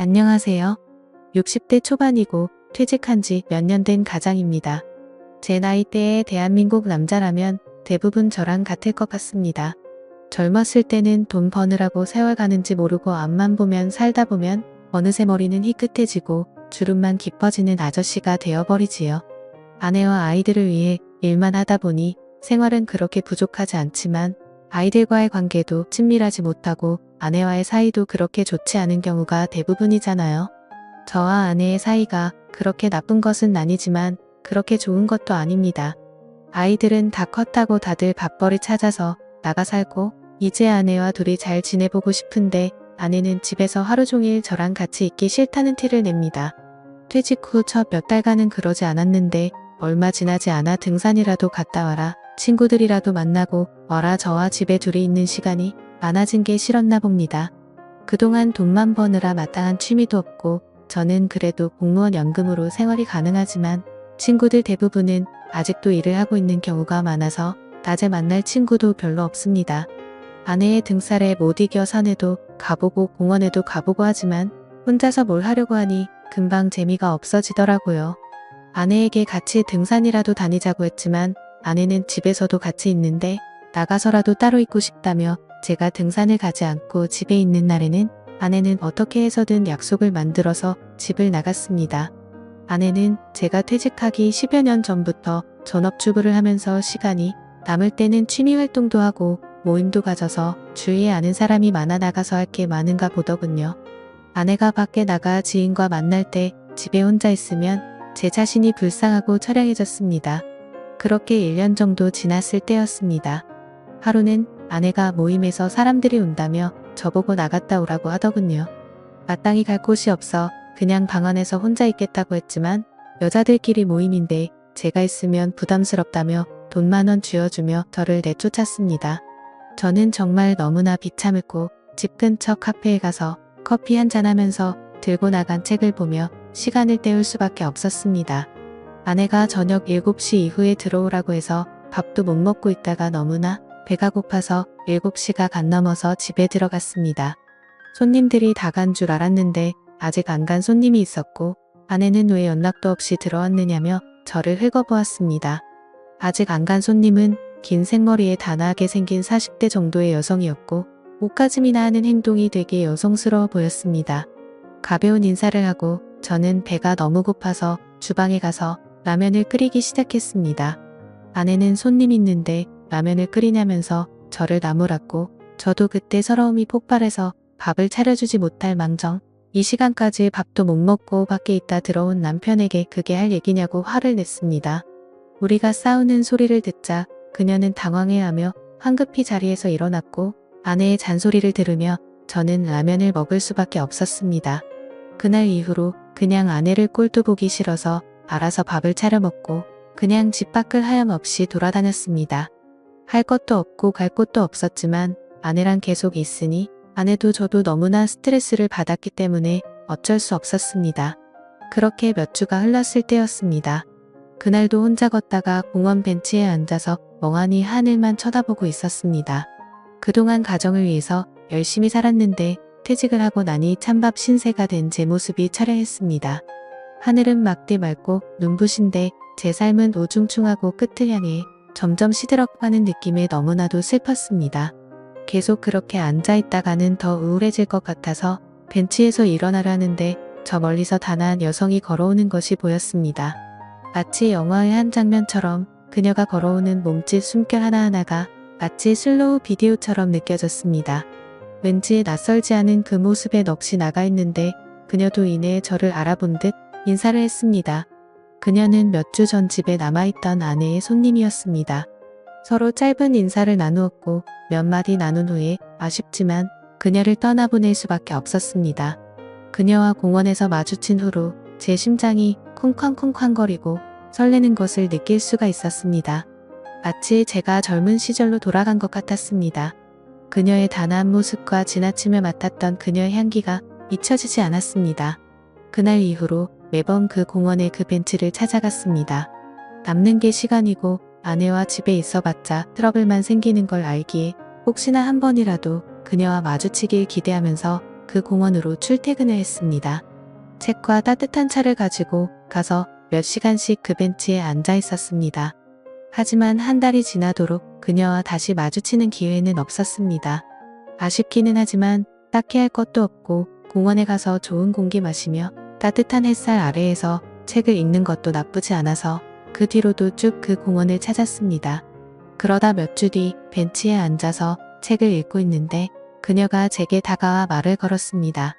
안녕하세요. 60대 초반이고 퇴직한 지 몇 년 된 가장입니다. 제 나이대의 대한민국 남자라면 대부분 저랑 같을 것 같습니다. 젊었을 때는 돈 버느라고 세월 가는지 모르고 앞만 보면 살다 보면 어느새 머리는 희끗해지고 주름만 깊어지는 아저씨가 되어버리지요. 아내와 아이들을 위해 일만 하다 보니 생활은 그렇게 부족하지 않지만 아이들과의 관계도 친밀하지 못하고 아내와의 사이도 그렇게 좋지 않은 경우가 대부분이잖아요. 저와 아내의 사이가 그렇게 나쁜 것은 아니지만 그렇게 좋은 것도 아닙니다. 아이들은 다 컸다고 다들 밥벌이 찾아서 나가 살고 이제 아내와 둘이 잘 지내보고 싶은데 아내는 집에서 하루 종일 저랑 같이 있기 싫다는 티를 냅니다. 퇴직 후 첫 몇 달간은 그러지 않았는데 얼마 지나지 않아 등산이라도 갔다 와라, 친구들이라도 만나고 와라 저와 집에 둘이 있는 시간이 많아진 게 싫었나 봅니다. 그동안 돈만 버느라 마땅한 취미도 없고 저는 그래도 공무원 연금으로 생활이 가능하지만 친구들 대부분은 아직도 일을 하고 있는 경우가 많아서 낮에 만날 친구도 별로 없습니다. 아내의 등살에 못 이겨 산에도 가보고 공원에도 가보고 하지만 혼자서 뭘 하려고 하니 금방 재미가 없어지더라고요. 아내에게 같이 등산이라도 다니자고 했지만 아내는 집에서도 같이 있는데 나가서라도 따로 있고 싶다며 제가 등산을 가지 않고 집에 있는 날에는 아내는 어떻게 해서든 약속을 만들어서 집을 나갔습니다. 아내는 제가 퇴직하기 10여 년 전부터 전업주부를 하면서 시간이 남을 때는 취미활동도 하고 모임도 가져서 주위에 아는 사람이 많아 나가서 할 게 많은가 보더군요. 아내가 밖에 나가 지인과 만날 때 집에 혼자 있으면 제 자신이 불쌍하고 처량해졌습니다. 그렇게 1년 정도 지났을 때였습니다. 하루는 아내가 모임에서 사람들이 온다며 저보고 나갔다 오라고 하더군요. 마땅히 갈 곳이 없어 그냥 방 안에서 혼자 있겠다고 했지만 여자들끼리 모임인데 제가 있으면 부담스럽다며 돈 10,000원 쥐어주며 저를 내쫓았습니다. 저는 정말 너무나 비참했고 집 근처 카페에 가서 커피 한잔 하면서 들고 나간 책을 보며 시간을 때울 수밖에 없었습니다. 아내가 저녁 7시 이후에 들어오라고 해서 밥도 못 먹고 있다가 너무나 배가 고파서 7시가 간 넘어서 집에 들어갔습니다. 손님들이 다 간 줄 알았는데 아직 안 간 손님이 있었고 아내는 왜 연락도 없이 들어왔느냐며 저를 긁어보았습니다. 아직 안 간 손님은 긴 생머리에 단아하게 생긴 40대 정도의 여성이었고 옷가짐이나 하는 행동이 되게 여성스러워 보였습니다. 가벼운 인사를 하고 저는 배가 너무 고파서 주방에 가서 라면을 끓이기 시작했습니다. 아내는 손님 있는데 라면을 끓이냐면서 저를 나무랐고 저도 그때 서러움이 폭발해서 밥을 차려주지 못할 망정 이 시간까지 밥도 못 먹고 밖에 있다 들어온 남편에게 그게 할 얘기냐고 화를 냈습니다. 우리가 싸우는 소리를 듣자 그녀는 당황해하며 황급히 자리에서 일어났고 아내의 잔소리를 들으며 저는 라면을 먹을 수밖에 없었습니다. 그날 이후로 그냥 아내를 꼴도 보기 싫어서 알아서 밥을 차려 먹고 그냥 집 밖을 하염없이 돌아다녔습니다. 할 것도 없고 갈 곳도 없었지만 아내랑 계속 있으니 아내도 저도 너무나 스트레스를 받았기 때문에 어쩔 수 없었습니다. 그렇게 몇 주가 흘렀을 때였습니다. 그날도 혼자 걷다가 공원 벤치에 앉아서 멍하니 하늘만 쳐다보고 있었습니다. 그동안 가정을 위해서 열심히 살았는데 퇴직을 하고 나니 찬밥 신세가 된 제 모습이 처량했습니다. 하늘은 막대 맑고 눈부신데 제 삶은 우중충하고 끝을 향해 점점 시들어가는 느낌에 너무나도 슬펐습니다. 계속 그렇게 앉아있다가는 더 우울해질 것 같아서 벤치에서 일어나려 하는데 저 멀리서 단아한 여성이 걸어오는 것이 보였습니다. 마치 영화의 한 장면처럼 그녀가 걸어오는 몸짓 숨결 하나하나가 마치 슬로우 비디오처럼 느껴졌습니다. 왠지 낯설지 않은 그 모습에 넋이 나가 있는데 그녀도 이내에 저를 알아본 듯 인사를 했습니다. 그녀는 몇 주 전 집에 남아있던 아내의 손님이었습니다. 서로 짧은 인사를 나누었고 몇 마디 나눈 후에 아쉽지만 그녀를 떠나보낼 수밖에 없었습니다. 그녀와 공원에서 마주친 후로 제 심장이 쿵쾅쿵쾅거리고 설레는 것을 느낄 수가 있었습니다. 마치 제가 젊은 시절로 돌아간 것 같았습니다. 그녀의 단아한 모습과 지나치며 맡았던 그녀의 향기가 잊혀지지 않았습니다. 그날 이후로 매번 그 공원의 그 벤치를 찾아갔습니다. 남는 게 시간이고 아내와 집에 있어봤자 트러블만 생기는 걸 알기에 혹시나 한 번이라도 그녀와 마주치길 기대하면서 그 공원으로 출퇴근을 했습니다. 책과 따뜻한 차를 가지고 가서 몇 시간씩 그 벤치에 앉아 있었습니다. 하지만 한 달이 지나도록 그녀와 다시 마주치는 기회는 없었습니다. 아쉽기는 하지만 딱히 할 것도 없고 공원에 가서 좋은 공기 마시며 따뜻한 햇살 아래에서 책을 읽는 것도 나쁘지 않아서 그 뒤로도 쭉 그 공원을 찾았습니다. 그러다 몇 주 뒤 벤치에 앉아서 책을 읽고 있는데 그녀가 제게 다가와 말을 걸었습니다.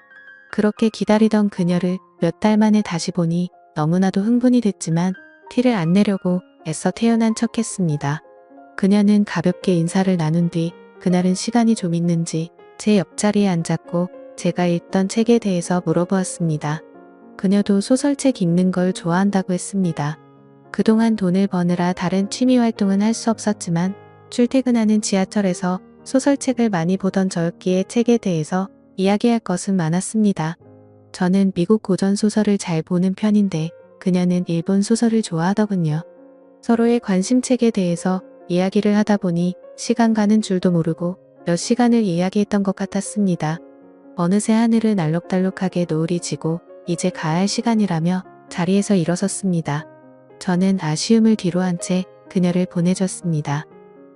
그렇게 기다리던 그녀를 몇 달 만에 다시 보니 너무나도 흥분이 됐지만 티를 안 내려고 애써 태연한 척했습니다. 그녀는 가볍게 인사를 나눈 뒤 그날은 시간이 좀 있는지 제 옆자리에 앉았고 제가 읽던 책에 대해서 물어보았습니다. 그녀도 소설책 읽는 걸 좋아한다고 했습니다. 그동안 돈을 버느라 다른 취미 활동은 할 수 없었지만 출퇴근하는 지하철에서 소설책을 많이 보던 저였기에 책에 대해서 이야기할 것은 많았습니다. 저는 미국 고전 소설을 잘 보는 편인데 그녀는 일본 소설을 좋아하더군요. 서로의 관심책에 대해서 이야기를 하다 보니 시간 가는 줄도 모르고 몇 시간을 이야기했던 것 같았습니다. 어느새 하늘은 알록달록하게 노을이 지고 이제 가야 할 시간이라며 자리에서 일어섰습니다. 저는 아쉬움을 뒤로한 채 그녀를 보내줬습니다.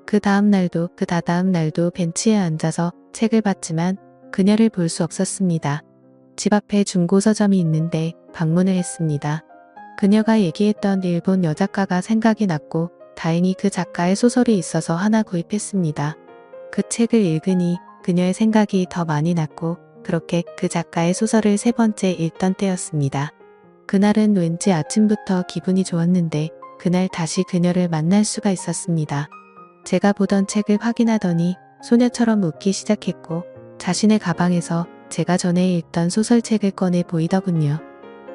그 다음 날도 그 다다음 날도 벤치에 앉아서 책을 봤지만 그녀를 볼 수 없었습니다. 집 앞에 중고 서점이 있는데 방문을 했습니다. 그녀가 얘기했던 일본 여작가가 생각이 났고 다행히 그 작가의 소설이 있어서 하나 구입했습니다. 그 책을 읽으니 그녀의 생각이 더 많이 났고 그렇게 그 작가의 소설을 세 번째 읽던 때였습니다. 그날은 왠지 아침부터 기분이 좋았는데 그날 다시 그녀를 만날 수가 있었습니다. 제가 보던 책을 확인하더니 소녀처럼 웃기 시작했고 자신의 가방에서 제가 전에 읽던 소설책을 꺼내 보이더군요.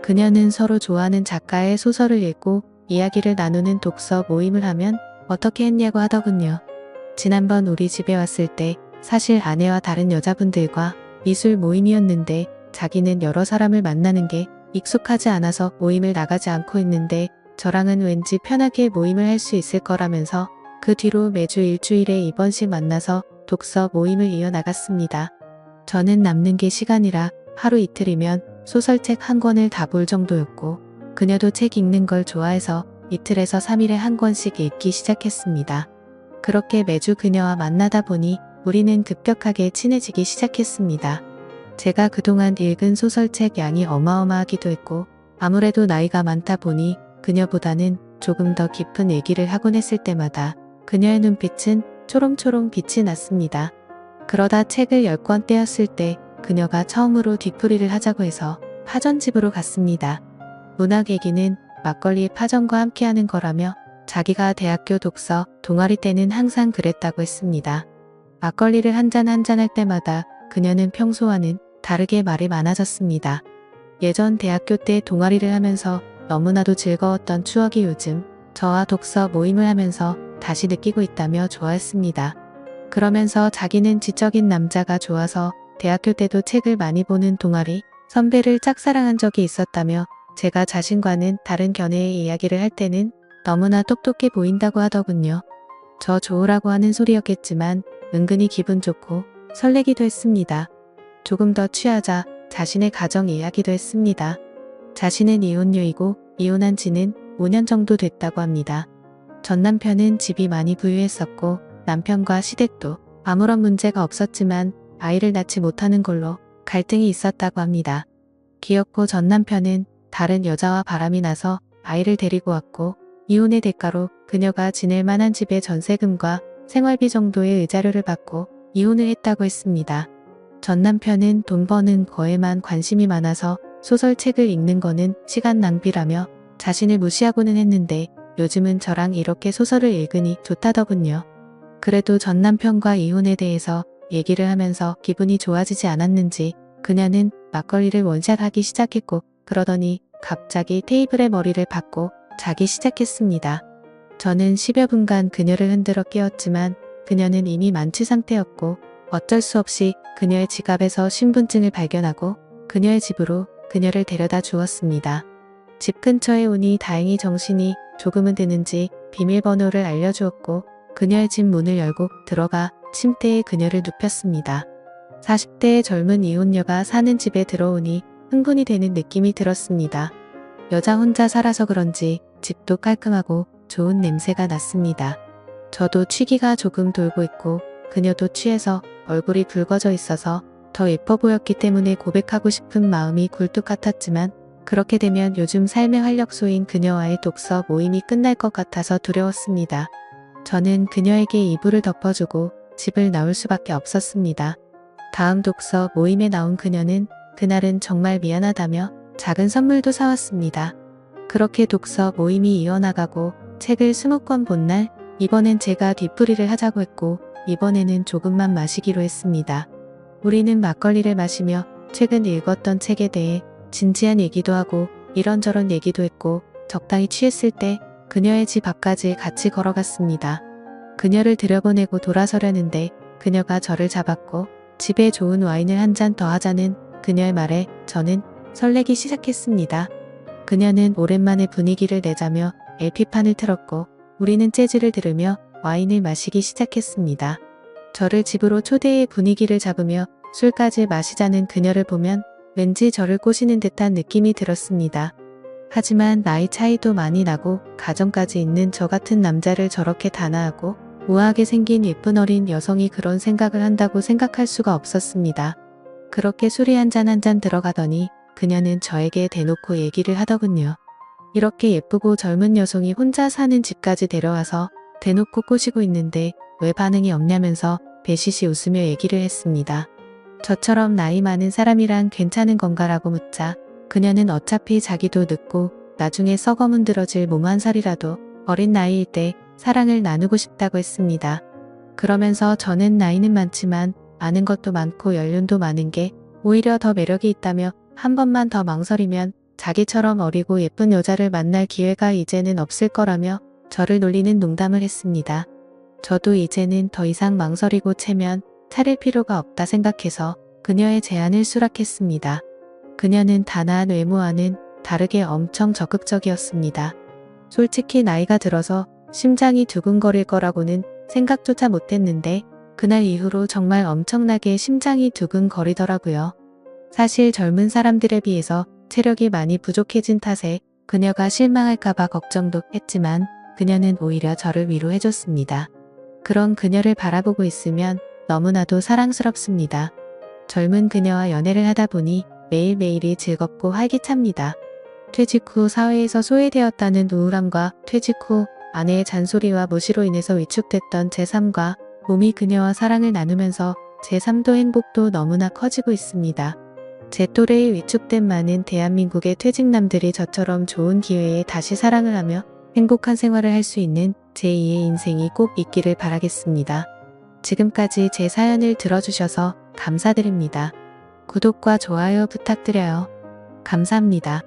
그녀는 서로 좋아하는 작가의 소설을 읽고 이야기를 나누는 독서 모임을 하면 어떻게 했냐고 하더군요. 지난번 우리 집에 왔을 때 사실 아내와 다른 여자분들과 미술 모임이었는데 자기는 여러 사람을 만나는 게 익숙하지 않아서 모임을 나가지 않고 있는데 저랑은 왠지 편하게 모임을 할 수 있을 거라면서 그 뒤로 매주 일주일에 2번씩 만나서 독서 모임을 이어나갔습니다. 저는 남는 게 시간이라 하루 이틀이면 소설책 한 권을 다 볼 정도였고 그녀도 책 읽는 걸 좋아해서 이틀에서 3일에 한 권씩 읽기 시작했습니다. 그렇게 매주 그녀와 만나다 보니 우리는 급격하게 친해지기 시작했습니다. 제가 그동안 읽은 소설책 양이 어마어마하기도 했고 아무래도 나이가 많다 보니 그녀보다는 조금 더 깊은 얘기를 하곤 했을 때마다 그녀의 눈빛은 초롱초롱 빛이 났습니다. 그러다 책을 10권 떼었을 때 그녀가 처음으로 뒤풀이를 하자고 해서 파전집으로 갔습니다. 문학 얘기는 막걸리 파전과 함께하는 거라며 자기가 대학교 독서 동아리 때는 항상 그랬다고 했습니다. 막걸리를 한 잔 한 잔 할 때마다 그녀는 평소와는 다르게 말이 많아졌습니다. 예전 대학교 때 동아리를 하면서 너무나도 즐거웠던 추억이 요즘 저와 독서 모임을 하면서 다시 느끼고 있다며 좋아했습니다. 그러면서 자기는 지적인 남자가 좋아서 대학교 때도 책을 많이 보는 동아리 선배를 짝사랑한 적이 있었다며 제가 자신과는 다른 견해의 이야기를 할 때는 너무나 똑똑해 보인다고 하더군요. 저 좋으라고 하는 소리였겠지만 은근히 기분 좋고 설레기도 했습니다. 조금 더 취하자 자신의 가정 이야기도 했습니다. 자신은 이혼녀이고 이혼한 지는 5년 정도 됐다고 합니다. 전 남편은 집이 많이 부유했었고 남편과 시댁도 아무런 문제가 없었지만 아이를 낳지 못하는 걸로 갈등이 있었다고 합니다. 기어코 전 남편은 다른 여자와 바람이 나서 아이를 데리고 왔고 이혼의 대가로 그녀가 지낼 만한 집의 전세금과 생활비 정도의 의자료를 받고 이혼을 했다고 했습니다. 전 남편은 돈 버는 거에만 관심이 많아서 소설책을 읽는 거는 시간 낭비라며 자신을 무시하고는 했는데 요즘은 저랑 이렇게 소설을 읽으니 좋다더군요. 그래도 전 남편과 이혼에 대해서 얘기를 하면서 기분이 좋아지지 않았는지 그녀는 막걸리를 원샷하기 시작했고 그러더니 갑자기 테이블에 머리를 박고 자기 시작했습니다. 저는 10여 분간 그녀를 흔들어 깨웠지만 그녀는 이미 만취 상태였고 어쩔 수 없이 그녀의 지갑에서 신분증을 발견하고 그녀의 집으로 그녀를 데려다 주었습니다. 집 근처에 오니 다행히 정신이 조금은 드는지 비밀번호를 알려주었고 그녀의 집 문을 열고 들어가 침대에 그녀를 눕혔습니다. 40대의 젊은 이혼녀가 사는 집에 들어오니 흥분이 되는 느낌이 들었습니다. 여자 혼자 살아서 그런지 집도 깔끔하고 좋은 냄새가 났습니다. 저도 취기가 조금 돌고 있고 그녀도 취해서 얼굴이 붉어져 있어서 더 예뻐 보였기 때문에 고백하고 싶은 마음이 굴뚝 같았지만 그렇게 되면 요즘 삶의 활력소인 그녀와의 독서 모임이 끝날 것 같아서 두려웠습니다. 저는 그녀에게 이불을 덮어주고 집을 나올 수밖에 없었습니다. 다음 독서 모임에 나온 그녀는 그날은 정말 미안하다며 작은 선물도 사왔습니다. 그렇게 독서 모임이 이어나가고 책을 20권 본 날 이번엔 제가 뒷풀이를 하자고 했고 이번에는 조금만 마시기로 했습니다. 우리는 막걸리를 마시며 최근 읽었던 책에 대해 진지한 얘기도 하고 이런저런 얘기도 했고 적당히 취했을 때 그녀의 집 앞까지 같이 걸어갔습니다. 그녀를 들여보내고 돌아서려는데 그녀가 저를 잡았고 집에 좋은 와인을 한 잔 더 하자는 그녀의 말에 저는 설레기 시작했습니다. 그녀는 오랜만에 분위기를 내자며 LP판을 틀었고 우리는 재즈를 들으며 와인을 마시기 시작했습니다. 저를 집으로 초대해 분위기를 잡으며 술까지 마시자는 그녀를 보면 왠지 저를 꼬시는 듯한 느낌이 들었습니다. 하지만 나이 차이도 많이 나고 가정까지 있는 저 같은 남자를 저렇게 단아하고 우아하게 생긴 예쁜 어린 여성이 그런 생각을 한다고 생각할 수가 없었습니다. 그렇게 술이 한 잔 들어가더니 그녀는 저에게 대놓고 얘기를 하더군요. 이렇게 예쁘고 젊은 여성이 혼자 사는 집까지 데려와서 대놓고 꼬시고 있는데 왜 반응이 없냐면서 배시시 웃으며 얘기를 했습니다. 저처럼 나이 많은 사람이란 괜찮은 건가라고 묻자 그녀는 어차피 자기도 늙고 나중에 썩어 문드러질 몸 한 살이라도 어린 나이일 때 사랑을 나누고 싶다고 했습니다. 그러면서 저는 나이는 많지만 아는 것도 많고 연륜도 많은 게 오히려 더 매력이 있다며 한 번만 더 망설이면 자기처럼 어리고 예쁜 여자를 만날 기회가 이제는 없을 거라며 저를 놀리는 농담을 했습니다. 저도 이제는 더 이상 망설이고 채면 차릴 필요가 없다 생각해서 그녀의 제안을 수락했습니다. 그녀는 단아한 외모와는 다르게 엄청 적극적이었습니다. 솔직히 나이가 들어서 심장이 두근거릴 거라고는 생각조차 못했는데 그날 이후로 정말 엄청나게 심장이 두근거리더라고요. 사실 젊은 사람들에 비해서 체력이 많이 부족해진 탓에 그녀가 실망할까봐 걱정도 했지만 그녀는 오히려 저를 위로해줬습니다. 그런 그녀를 바라보고 있으면 너무나도 사랑스럽습니다. 젊은 그녀와 연애를 하다 보니 매일매일이 즐겁고 활기찹니다. 퇴직 후 사회에서 소외되었다는 우울함과 퇴직 후 아내의 잔소리와 무시로 인해서 위축됐던 제 삶과 몸이 그녀와 사랑을 나누면서 제 삶도 행복도 너무나 커지고 있습니다. 제 또래의 위축된 많은 대한민국의 퇴직남들이 저처럼 좋은 기회에 다시 사랑을 하며 행복한 생활을 할 수 있는 제2의 인생이 꼭 있기를 바라겠습니다. 지금까지 제 사연을 들어주셔서 감사드립니다. 구독과 좋아요 부탁드려요. 감사합니다.